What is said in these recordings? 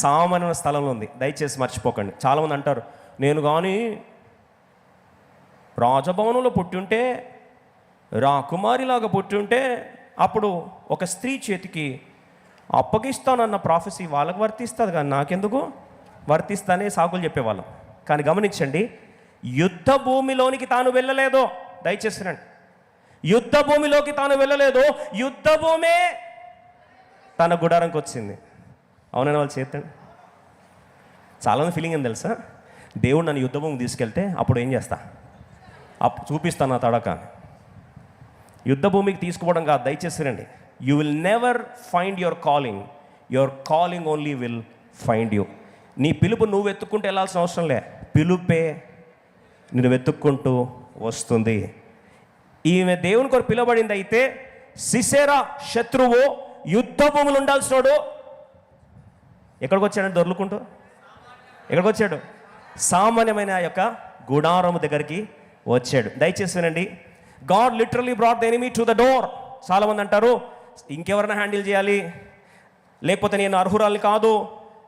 సామాన్యమైన స్థలంలో ఉంది. దయచేసి మర్చిపోకండి. చాలామంది అంటారు, నేను కానీ రాజభవనంలో పుట్టి ఉంటే, రాకుమారిలాగా పుట్టి ఉంటే అప్పుడు ఒక స్త్రీ చేతికి అప్పగిస్తానన్న ప్రాఫెసీ వాళ్ళకు వర్తిస్తుంది, కానీ నాకెందుకు వర్తిస్తానే సాకులు చెప్పేవాళ్ళం. కానీ గమనించండి, యుద్ధ భూమిలోనికి తాను వెళ్ళలేదో, దయచేసి రండి, యుద్ధ భూమిలోకి తాను వెళ్ళలేదు, యుద్ధ భూమే తన గుడారంకి వచ్చింది. అవునని వాళ్ళు చేతండి. చాలామంది ఫీలింగ్ ఏం తెలుసా, దేవుడు నన్ను యుద్ధ భూమికి తీసుకెళ్తే అప్పుడు ఏం చేస్తా, చూపిస్తాను నా తడక. యుద్ధ భూమికి తీసుకుపోవడం కాదు, దయచేసి రండి. You will never find your calling only will find you. నీ పిలుపు నువ్వు వెతుక్కుంటూ వెళ్ళాల్సిన అవసరం లే, పిలుపే నేను వెతుక్కుంటూ వస్తుంది. ఈమె దేవుని కొరకు పిలువబడింది. అయితే సిసెరా శత్రువు యుద్ధ భూములు ఉండాల్సినోడు ఎక్కడికి వచ్చాడు? దొర్లుకుంటూ ఎక్కడికి వచ్చాడు? సామాన్యమైన ఆ యొక్క గుడారము దగ్గరికి వచ్చాడు. దయచేసి వినండి, God literally brought the enemy to the door. చాలామంది అంటారు, ఇంకెవరైనా హ్యాండిల్ చేయాలి, లేకపోతే నేను అర్హురాలు కాదు,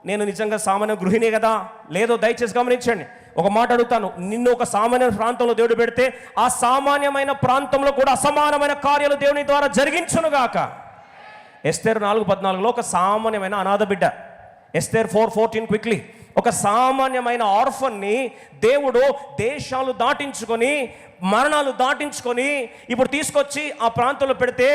నేను నిజంగా సామాన్య గృహిణే కదా. లేదో, దయచేసి గమనించండి. ఒక మాట అడుగుతాను, నిన్ను ఒక సామాన్య ప్రాంతంలో దేవుడు పెడితే ఆ సామాన్యమైన ప్రాంతంలో కూడా అసమానమైన కార్యాలు దేవుని ద్వారా జరిగించునుగాక. ఎస్తేరు 4:14 ఒక సామాన్యమైన అనాథ బిడ్డ. ఎస్తేర్ 4:14 క్విక్లీ. ఒక సామాన్యమైన ఆర్ఫన్ని దేవుడు దేశాలు దాటించుకొని, మరణాలు దాటించుకొని ఇప్పుడు తీసుకొచ్చి ఆ ప్రాంతంలో పెడితే,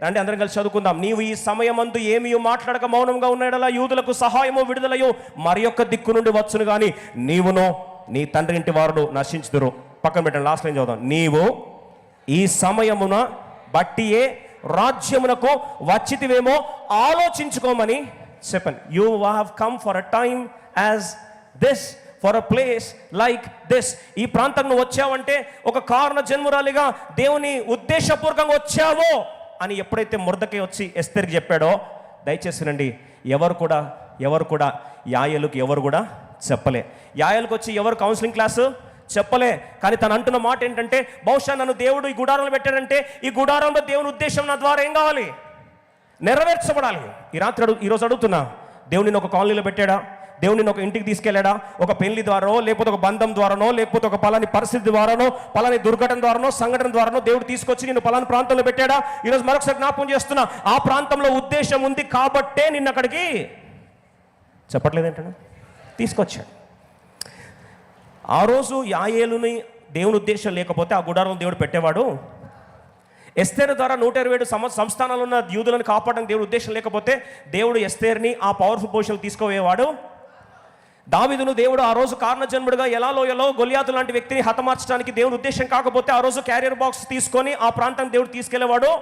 రండి అందరం కలిసి చదువుకుందాం. నీవు ఈ సమయమందు ఏమీ మాట్లాడక మౌనంగా ఉన్నాడలా యూదులకు సహాయము విడుదలయో మరి యొక్క దిక్కు నుండి వచ్చును కానీ నీవును నీ తండ్రి ఇంటి వారు నశించుదురు. పక్కన పెట్టండి, లాస్ట్ లైన్ చదువుదాం. నీవు ఈ సమయమున బట్టియే రాజ్యమునకు వచ్చితివేమో ఆలోచించుకోమని చెప్పండి. You have come for a time as this, for a place like this. ఈ ప్రాంతంలో వచ్చావంటే ఒక కారణ జన్మురాలిగా దేవుని ఉద్దేశపూర్వకంగా వచ్చావో అని ఎప్పుడైతే మొర్దెకై వచ్చి ఎస్తేరుకి చెప్పాడో, దయచేసి రండి, ఎవరు కూడా యాయేలుకి ఎవరు కూడా చెప్పలే. యాయేలుకి వచ్చి ఎవరు కౌన్సిలింగ్ క్లాసు చెప్పలే. కానీ తను అంటున్న మాట ఏంటంటే, బహుశా నన్ను దేవుడు ఈ గుడారంలో పెట్టాడంటే ఈ గుడారంలో దేవుని ఉద్దేశం నా ద్వారా ఏం కావాలి? నెరవేర్చబడాలి. ఈరోజు అడుగుతున్నా, దేవుడిని ఒక కాలనీలో పెట్టాడా? దేవుడిని ఒక ఇంటికి తీసుకెళ్ళాడా? ఒక పెళ్లి ద్వారానో, లేకపోతే ఒక బంధం ద్వారానో, లేకపోతే ఒక పలాని పరిస్థితి ద్వారానో, పలాని దుర్ఘటన ద్వారానో, సంఘటన ద్వారానో దేవుడు తీసుకొచ్చి నిన్ను పలాని ప్రాంతంలో పెట్టాడా? ఈరోజు మరొకసారి జ్ఞాపకం చేస్తున్నా, ఆ ప్రాంతంలో ఉద్దేశం ఉంది కాబట్టే నిన్ను అక్కడికి చెప్పట్లేదేంటంటే తీసుకొచ్చాడు. ఆ రోజు యాయేలుని దేవుని ఉద్దేశం లేకపోతే ఆ గుడారం దేవుడు పెట్టేవాడు. ఎస్తేరు ద్వారా 127 సంస్థానాలు ఉన్న యూదులను కాపాడడానికి దేవుడు ఉద్దేశం లేకపోతే దేవుడు ఎస్తేర్ని ఆ పవర్ఫుల్ పొజిషన్ తీసుకోవేవాడు. దావీదును దేవుడు ఆ రోజు కారణ జన్ముడుగా ఎలాలో గొలియాతు లాంటి వ్యక్తిని హతమార్చడానికి దేవుని ఉద్దేశం కాకపోతే ఆ రోజు క్యారియర్ బాక్స్ తీసుకొని ఆ ప్రాంతానికి దేవుడు తీసుకెళ్లేవాడు.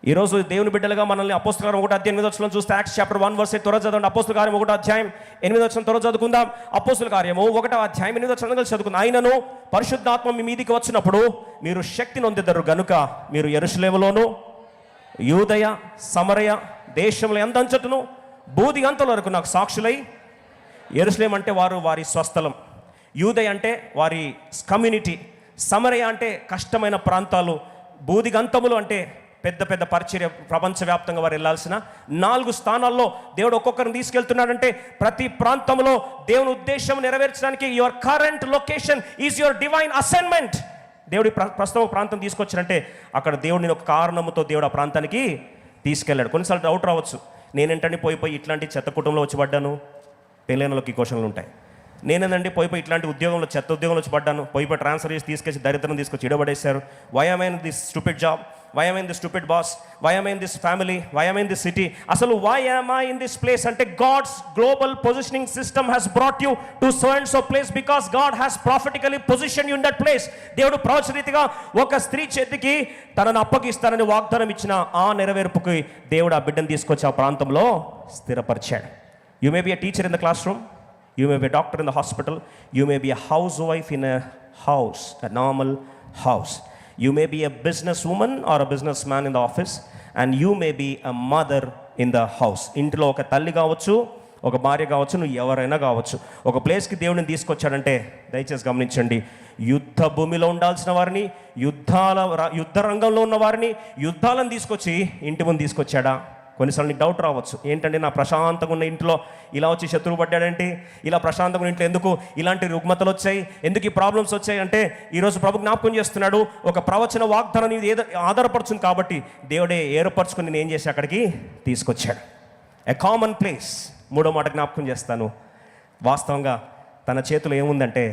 ఈరోజు దేవుని బిడ్డలుగా మనల్ని అపోస్తల కార్యం 1:8 చూస్తే, యాక్ట్స్ చాప్టర్ 1 త్వర చదవండి. అపోస్తల కార్యం 1:8 త్వర చదువుకుందాం. అపోస్తల కార్యము 1:8 చదువుకుందాం. ఆయనను పరిశుద్ధాత్మ మీ మీదికి వచ్చినప్పుడు మీరు శక్తి నొందెదరు గనుక మీరు యెరూషలేములోను యూదయ సమరయ దేశంలో ఎంతంచటను బూది గంతల వరకు నాకు సాక్షులై. యెరూషలేం అంటే వారి స్వస్థలం, యూదయ అంటే వారి కమ్యూనిటీ, సమరయ అంటే కష్టమైన ప్రాంతాలు, బూది గంతములు అంటే పెద్ద పెద్ద పరిచర్య, ప్రపంచవ్యాప్తంగా వారు వెళ్ళాల్సిన 4 స్థానాల్లో దేవుడు ఒక్కొక్కరిని తీసుకెళ్తున్నాడంటే ప్రతి ప్రాంతంలో దేవుని ఉద్దేశం నెరవేర్చడానికి your current location is your divine assignment. దేవుడి ప్రస్తుతం ప్రాంతం తీసుకొచ్చారంటే అక్కడ దేవుడిని ఒక కారణంతో దేవుడు ఆ ప్రాంతానికి తీసుకెళ్ళాడు. కొన్నిసార్లు డౌట్ రావచ్చు, నేనేంటండి పోయి ఇట్లాంటి చెత్త కుటుంబంలో వచ్చి పడ్డాను, పెళ్ళైనలోకి ఈ క్వశ్చన్లు ఉంటాయి. నేనేనండి పోయి ఇట్లాంటి ఉద్యోగంలో చెత్త ఉద్యోగంలో వచ్చి పడ్డాను, పోయి ట్రాన్స్ఫర్ చేసి తీసుకొచ్చి దరిద్రం తీసుకొచ్చి ఇడబడేశారు. Why am I in this stupid job? Why am I in this stupid boss? Why am I in this family? Why am I in this city? అసలు why am I in this place అంటే God's global positioning system has brought you to so and so place because God has prophetically positioned you in that place. దేవుడు ప్రవచనరీతిగా ఒక స్త్రీ చేతికి తనను అప్పగిస్తానని వాగ్దానం ఇచ్చిన ఆ నెరవేర్పుకి దేవుడు ఆ బిడ్డను తీసుకొచ్చి ఆ ప్రాంతంలో స్థిరపరిచాడు. You may be a teacher in the classroom, you may be a doctor in the hospital, you may be a housewife in a house, a normal house. You may be a businesswoman or a businessman in the office, and you may be a mother in the house. ఇంట్లో ఒక తల్లి కావచ్చు, ఒక భార్య కావచ్చు, నువ్వు ఎవరైనా కావచ్చు. ఒక ప్లేస్కి దేవుడిని తీసుకొచ్చాడంటే దయచేసి గమనించండి, యుద్ధ భూమిలో ఉండాల్సిన వారిని, యుద్ధ రంగంలో ఉన్న వారిని, యుద్ధాలను తీసుకొచ్చి ఇంటి ముందు తీసుకొచ్చాడా? కొన్నిసార్లు నీకు డౌట్ రావచ్చు, ఏంటంటే నా ప్రశాంతంగా ఉన్న ఇంట్లో ఇలా వచ్చి శత్రువు పడ్డాడంటే, ఇలా ప్రశాంతంగా ఉన్న ఇంట్లో ఎందుకు ఇలాంటి రుగ్మతలు వచ్చాయి, ఎందుకు ఈ ప్రాబ్లమ్స్ వచ్చాయి అంటే, ఈరోజు ప్రభు జ్ఞాపకం చేస్తున్నాడు, ఒక ప్రవచన వాగ్దానం ఇది ఏదో ఆధారపడుతుంది కాబట్టి దేవుడే ఏర్పరచుకుని నేను ఏం చేసి అక్కడికి తీసుకొచ్చాడు. A common place. మూడో మాట జ్ఞాపకం చేస్తాను. వాస్తవంగా తన చేతిలో ఏముందంటే